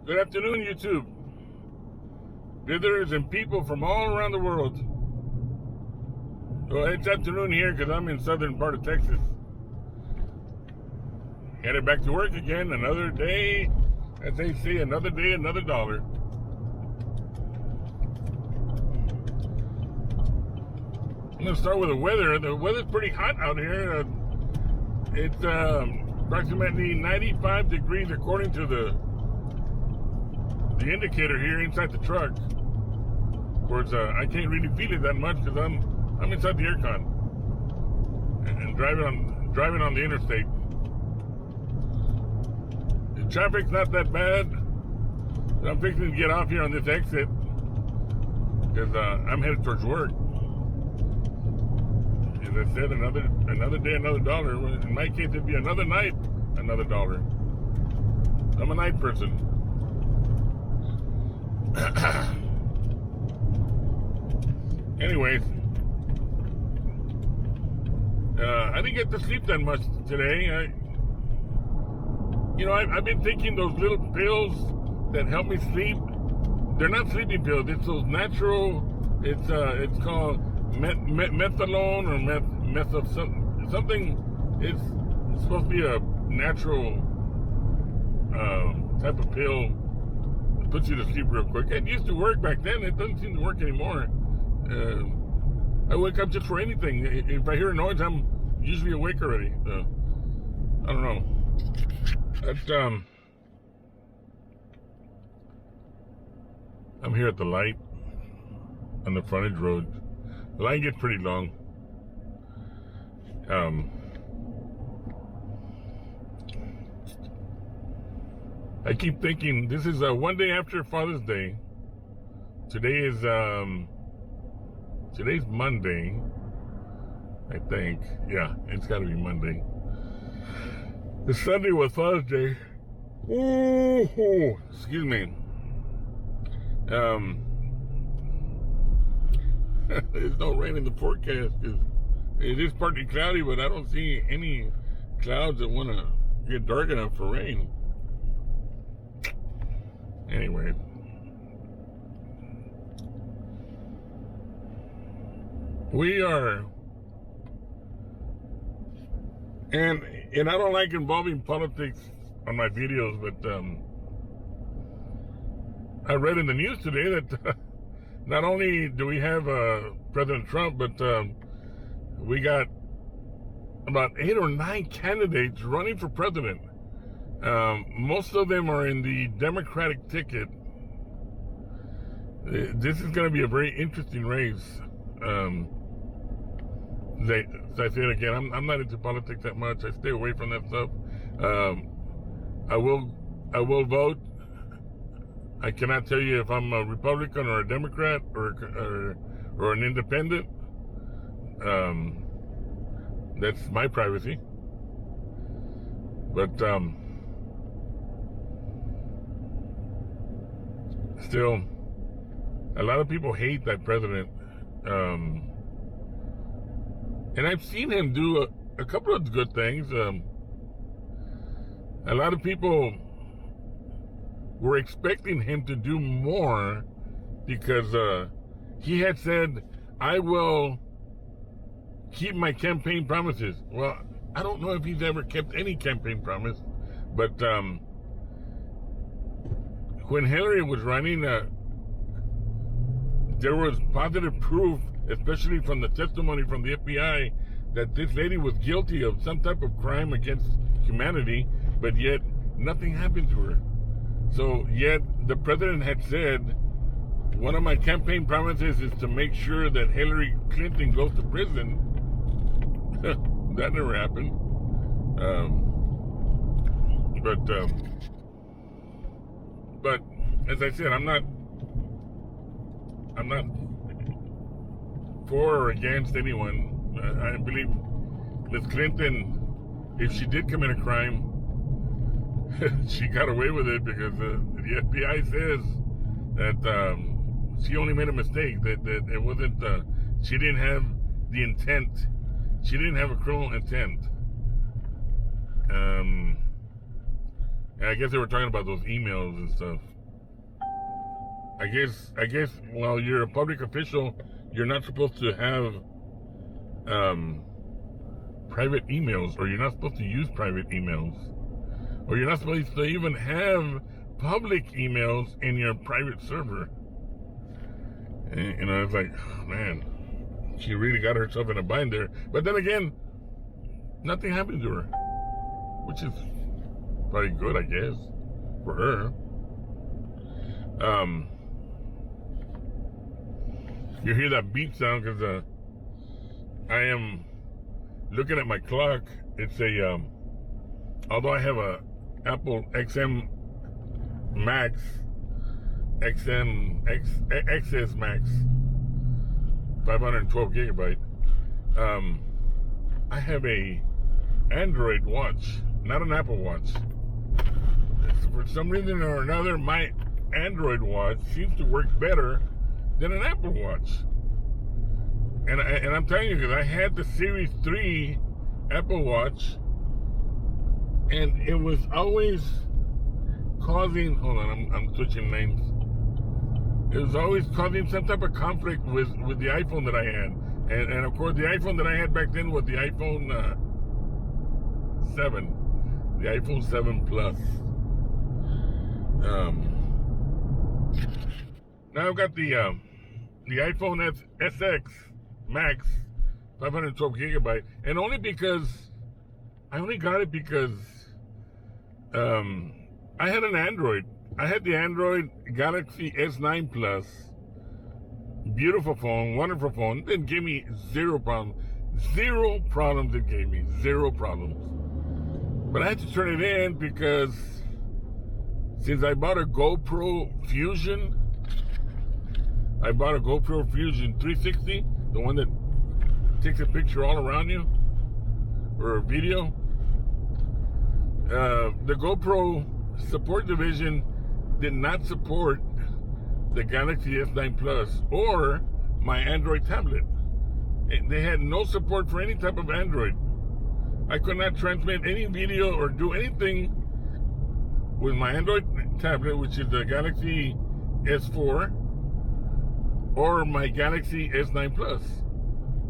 Good afternoon, YouTube. Visitors and people from all around the world. Well, it's afternoon here because I'm in southern part of Texas. Headed back to work again. Another day, as they say, another day, another dollar. I'm going to start with the weather. The weather's pretty hot out here. It's approximately 95 degrees according to the indicator here inside the truck. Of course, I can't really feel it that much because I'm inside the aircon and driving on the interstate. The traffic's not that bad. I'm fixing to get off here on this exit because I'm headed towards work. As I said, another day, another dollar. In my case, it'd be another night, another dollar. I'm a night person. Anyways, I didn't get to sleep that much today. I've been taking those little pills that help me sleep. They're not sleeping pills. It's those natural. It's called methanol or meth of something. It's supposed to be a natural type of pill. Puts you to sleep real quick. It used to work back then. It doesn't seem to work anymore. I wake up just for anything. If I hear a noise, I'm usually awake already. I don't know. That's I'm here at the light on the frontage road. The line gets pretty long. I keep thinking this is one day after Father's Day. Today's Monday, I think. Yeah, it's got to be Monday. The Sunday was Father's Day. Ooh, excuse me. There's no rain in the forecast because it is partly cloudy, but I don't see any clouds that want to get dark enough for rain. Anyway, we are, and I don't like involving politics on my videos, but I read in the news today that not only do we have President Trump, but we got about 8 or 9 candidates running for president. Most of them are in the Democratic ticket. This is going to be a very interesting race. As I said again, I'm not into politics that much. I stay away from that stuff. I will vote. I cannot tell you if I'm a Republican or a Democrat or an independent. That's my privacy. But still, a lot of people hate that president. And I've seen him do a couple of good things. A lot of people were expecting him to do more because he had said, I will keep my campaign promises. Well, I don't know if he's ever kept any campaign promise, but when Hillary was running, there was positive proof, especially from the testimony from the FBI, that this lady was guilty of some type of crime against humanity, but yet nothing happened to her. So yet the president had said, one of my campaign promises is to make sure that Hillary Clinton goes to prison. That never happened. But as I said, I'm not for or against anyone. I believe Ms. Clinton, if she did commit a crime, she got away with it because the FBI says that she only made a mistake, that it wasn't, she didn't have the intent. She didn't have a criminal intent. And I guess they were talking about those emails and stuff. I guess while you're a public official, you're not supposed to have private emails, or you're not supposed to use private emails, or you're not supposed to even have public emails in your private server. And I was like, oh, man, she really got herself in a bind there. But then again, nothing happened to her, which is probably good, I guess, for her. You hear that beep sound because I am looking at my clock. It's a although I have a Apple XM Max, XS Max, 512 gigabyte. I have a Android watch, not an Apple Watch. For some reason or another, my Android watch seems to work better than an Apple Watch. And I'm telling you, because I had the Series 3 Apple Watch, and it was always causing, hold on, I'm switching names. It was always causing some type of conflict with the iPhone that I had. And of course, the iPhone that I had back then was the iPhone 7. The iPhone 7 Plus. Now I've got the iPhone SX Max, 512 gigabyte, and only because I only got it because I had an Android. I had the Android Galaxy S9 Plus. Beautiful phone, wonderful phone. It gave me zero problems. Zero problems it gave me. Zero problems. But I had to turn it in because since I bought a GoPro Fusion, I bought a GoPro Fusion 360, the one that takes a picture all around you, or a video. The GoPro support division did not support the Galaxy S9 Plus or my Android tablet. They had no support for any type of Android. I could not transmit any video or do anything with my Android tablet, which is the Galaxy S4, or my Galaxy S9 Plus.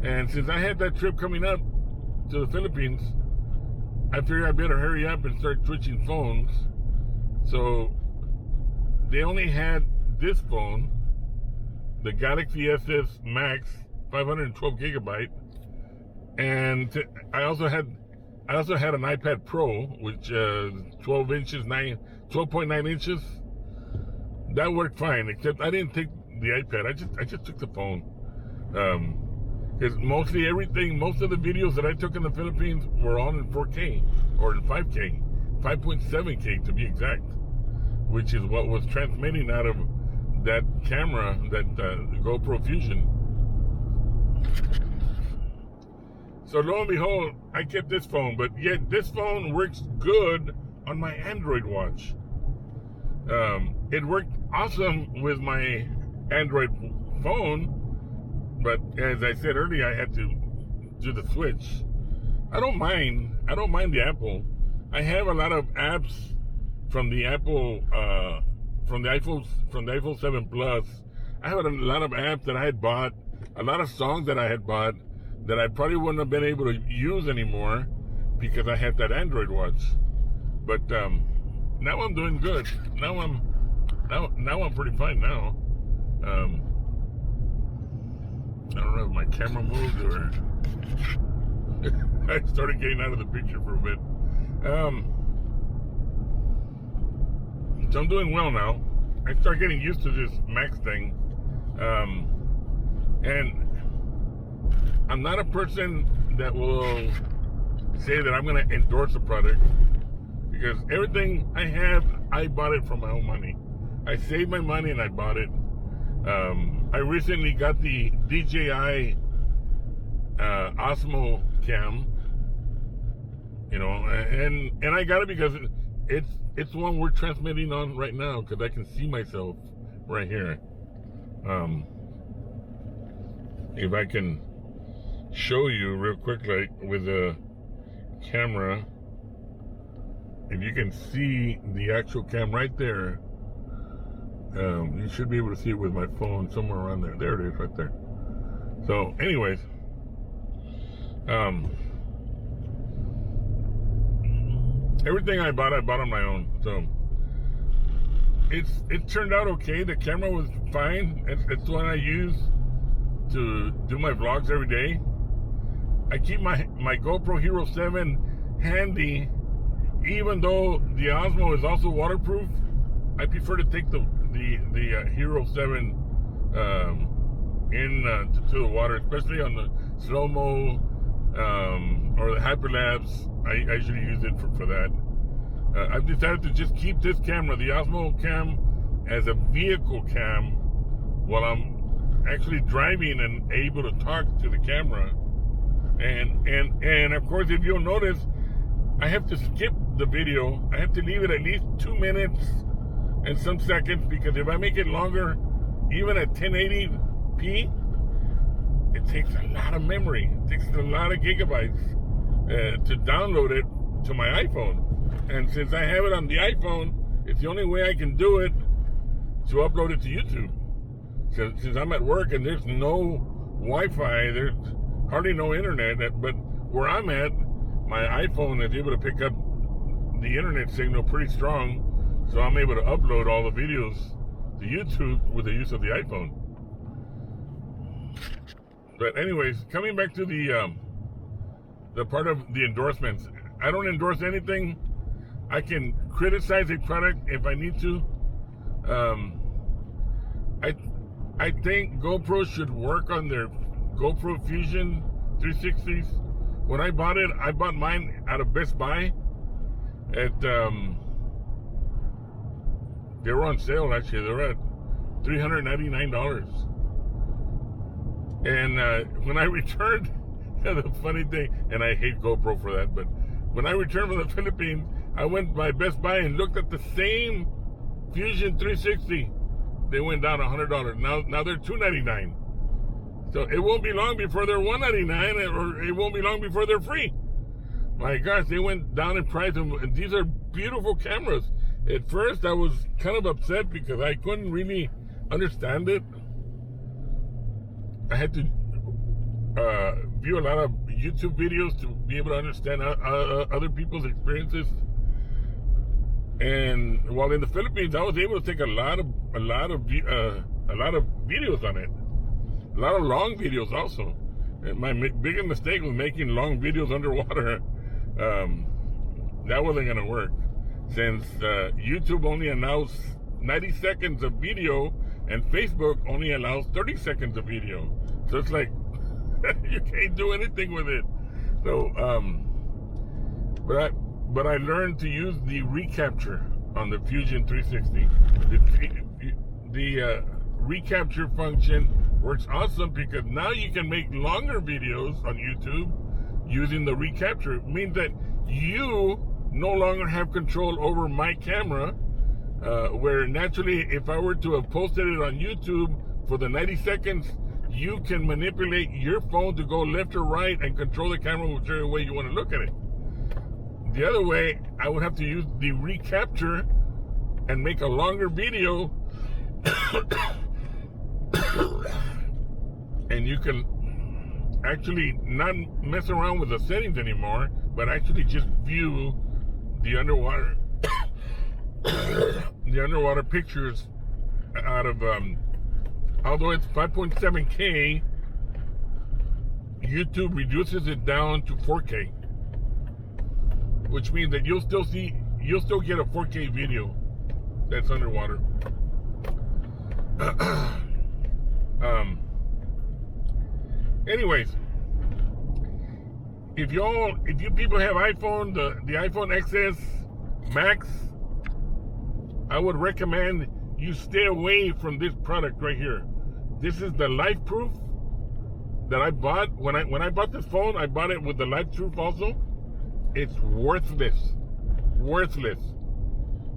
And since I had that trip coming up to the Philippines, I figured I better hurry up and start switching phones. So they only had this phone, the Galaxy SS Max, 512 gigabyte, and I also had an iPad Pro, which 12.9 inches. That worked fine, except I didn't take the iPad. I just took the phone. Because most of the videos that I took in the Philippines were all in 4K or in 5K, 5.7K to be exact, which is what was transmitting out of that camera, that GoPro Fusion. So lo and behold, I kept this phone, but yet this phone works good on my Android watch. It worked awesome with my Android phone, but as I said earlier, I had to do the switch. I don't mind the Apple. I have a lot of apps from the Apple, from the iPhone 7 Plus. I have a lot of apps that I had bought, a lot of songs that I had bought that I probably wouldn't have been able to use anymore because I had that Android watch. But now I'm doing good. Now I'm pretty fine now. I don't know if my camera moved or I started getting out of the picture for a bit. So I'm doing well now. I start getting used to this Max thing. And I'm not a person that will say that I'm going to endorse a product, because everything I have, I bought it from my own money. I saved my money and I bought it. I recently got the DJI Osmo Cam, and I got it because it's one we're transmitting on right now, because I can see myself right here. If I can show you real quick, like with the camera, if you can see the actual cam right there, You should be able to see it with my phone somewhere around there. There it is, right there. So, anyways, everything I bought on my own. So it turned out okay. The camera was fine. It's the one I use to do my vlogs every day. I keep my GoPro Hero 7 handy, even though the Osmo is also waterproof. I prefer to take the Hero 7 to the water, especially on the slow-mo or the hyperlapse. I usually use it for that. I've decided to just keep this camera, the Osmo cam, as a vehicle cam while I'm actually driving and able to talk to the camera. And of course, if you'll notice, I have to skip the video. I have to leave it at least 2 minutes and some seconds, because if I make it longer, even at 1080p, it takes a lot of memory. It takes a lot of gigabytes to download it to my iPhone. And since I have it on the iPhone, it's the only way I can do it to upload it to YouTube. Since I'm at work and there's no Wi-Fi, there's hardly no internet, but where I'm at, my iPhone is able to pick up the internet signal pretty strong, so I'm able to upload all the videos to YouTube with the use of the iPhone. But anyways, coming back to the part of the endorsements, I don't endorse anything. I can criticize a product if I need to. I think GoPro should work on their GoPro Fusion 360s. When I bought it, I bought mine out of Best Buy. They were on sale, actually. They were at $399. And when I returned, the funny thing, and I hate GoPro for that, but when I returned from the Philippines, I went by Best Buy and looked at the same Fusion 360. They went down $100. Now they're $299. So it won't be long before they're $199, or it won't be long before they're free. My gosh, they went down in price, and these are beautiful cameras. At first, I was kind of upset because I couldn't really understand it. I had to view a lot of YouTube videos to be able to understand other people's experiences. And while in the Philippines, I was able to take a lot of videos on it, a lot of long videos also. And my biggest mistake was making long videos underwater. That wasn't going to work, since YouTube only allows 90 seconds of video and Facebook only allows 30 seconds of video. So it's like you can't do anything with it. So, but I learned to use the recapture on the Fusion 360. The recapture function works awesome, because now you can make longer videos on YouTube using the recapture. It means that you no longer have control over my camera, where naturally, if I were to have posted it on YouTube for the 90 seconds, you can manipulate your phone to go left or right and control the camera whichever way you want to look at it. The other way, I would have to use the recapture and make a longer video. And you can actually not mess around with the settings anymore, but actually just view the underwater pictures out of although it's 5.7K, YouTube reduces it down to 4K, which means that you'll still get a 4K video that's underwater. Anyways, if you people have iPhone, the iPhone XS Max, I would recommend you stay away from this product right here. This is the Lifeproof that I bought. When I bought this phone, I bought it with the Lifeproof also. It's worthless.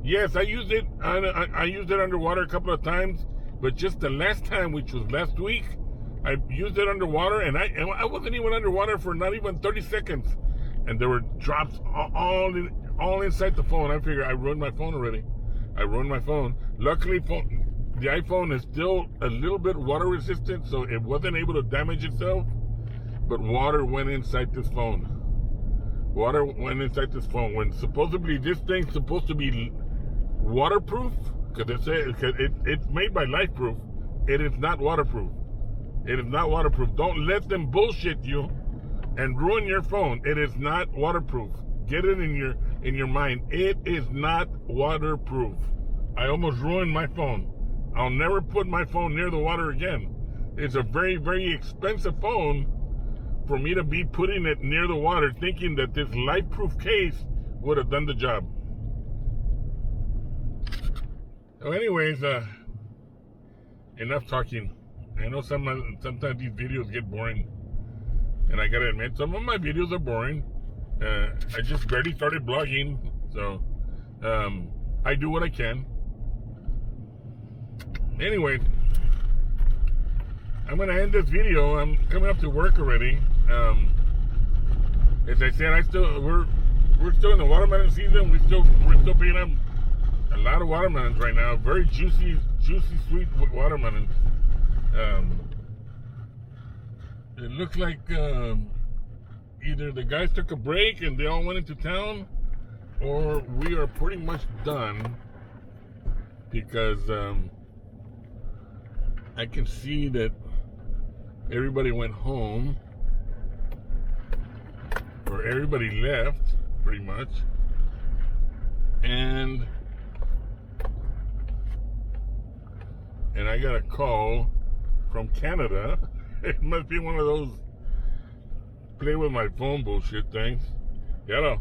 Yes, I used it underwater a couple of times, but just the last time, which was last week, I used it underwater, and I wasn't even underwater for not even 30 seconds, and there were drops all inside the phone. I figured I ruined my phone already. Luckily, the iPhone is still a little bit water resistant, so it wasn't able to damage itself, but water went inside this phone. Water went inside this phone when supposedly this thing's supposed to be waterproof, because it's made by Lifeproof. It is not waterproof. It is not waterproof. Don't let them bullshit you and ruin your phone. It is not waterproof. Get it in your mind. It is not waterproof. I almost ruined my phone. I'll never put my phone near the water again. It's a very, very expensive phone for me to be putting it near the water, thinking that this Lifeproof case would have done the job. So anyways, enough talking. I know sometimes these videos get boring, and I gotta admit, some of my videos are boring. I just barely started blogging, so I do what I can. Anyway, I'm gonna end this video. I'm coming up to work already. As I said, we're still in the watermelon season. We're still picking up a lot of watermelons right now. Very juicy, sweet watermelons. It looks like either the guys took a break and they all went into town, or we are pretty much done, because I can see that everybody went home, or everybody left pretty much, and I got a call from Canada. It must be one of those play with my phone bullshit things. Hello.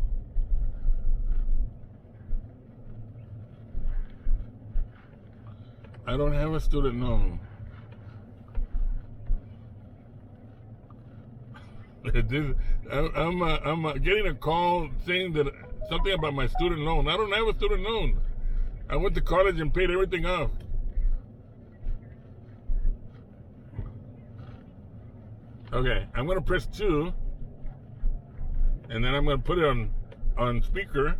I don't have a student loan. I'm getting a call saying that something about my student loan. I don't have a student loan. I went to college and paid everything off. Okay, I'm gonna press 2, and then I'm gonna put it on speaker.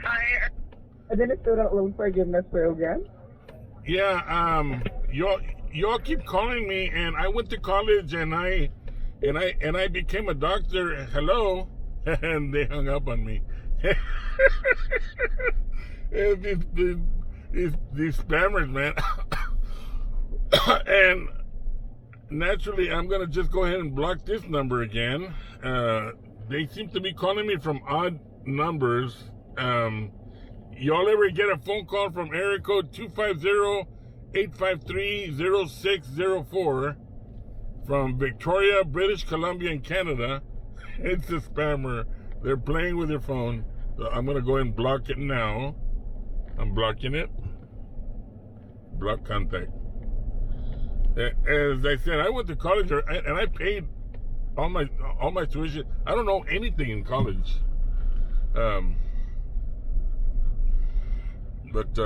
Hi. I did a student loan forgiveness program. Yeah, y'all keep calling me, and I went to college, and I became a doctor. Hello, and they hung up on me. these spammers, man. And naturally, I'm gonna just go ahead and block this number again. They seem to be calling me from odd numbers. Y'all ever get a phone call from area code 250-853-0604 from Victoria, British Columbia, and Canada? It's a spammer. They're playing with your phone. So I'm gonna go ahead and block it now. I'm blocking it. Block contact. As I said, I went to college and I paid all my tuition. I don't know anything in college. But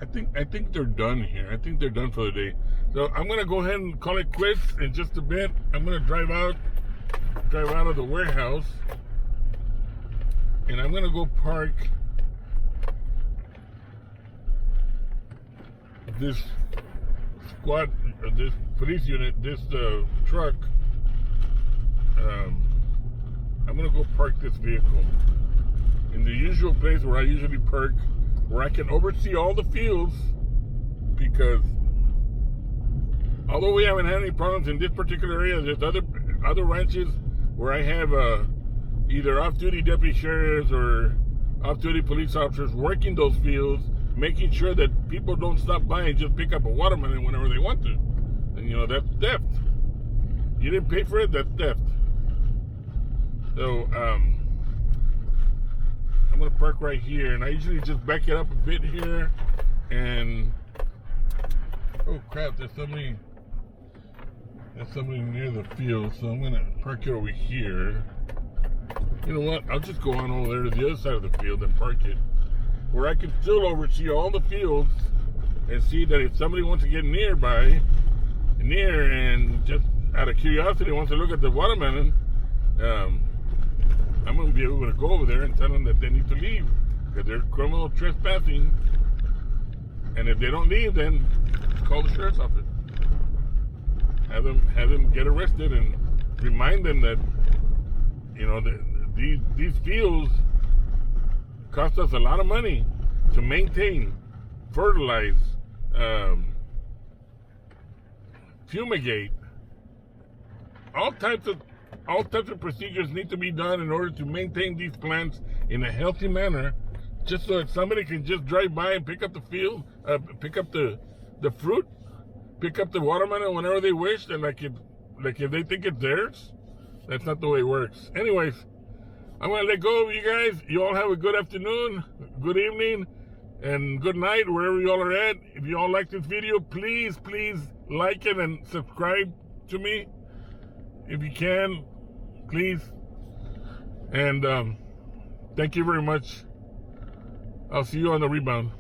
I think they're done here. I think they're done for the day. So I'm gonna go ahead and call it quits in just a bit. I'm gonna drive out of the warehouse, and I'm gonna go park this squad, this police unit, this truck. I'm gonna go park this vehicle in the usual place where I usually park, where I can oversee all the fields, because although we haven't had any problems in this particular area, there's other ranches where I have either off-duty deputy sheriffs or off-duty police officers working those fields, making sure that people don't stop by and just pick up a watermelon whenever they want to. And you know, that's theft. You didn't pay for it, that's theft. So I'm gonna park right here, and I usually just back it up a bit here, and oh crap, there's somebody near the field, so I'm gonna park it over here. You know what, I'll just go on over there to the other side of the field and park it, where I can still oversee all the fields and see that if somebody wants to get near and just out of curiosity wants to look at the watermelon, I'm going to be able to go over there and tell them that they need to leave. because they're criminal trespassing. And if they don't leave, then call the sheriff's office. Have them get arrested and remind them that, you know, these fields cost us a lot of money to maintain, fertilize, fumigate. All types of procedures need to be done in order to maintain these plants in a healthy manner, just so that somebody can just drive by and pick up the field, pick up the fruit, pick up the watermelon whenever they wish, and like if they think it's theirs. That's not the way it works. Anyways, I'm gonna let go of you guys. You all have a good afternoon, good evening, and good night wherever you all are at. If you all like this video, please like it and subscribe to me if you can, please. And thank you very much. I'll see you on the rebound.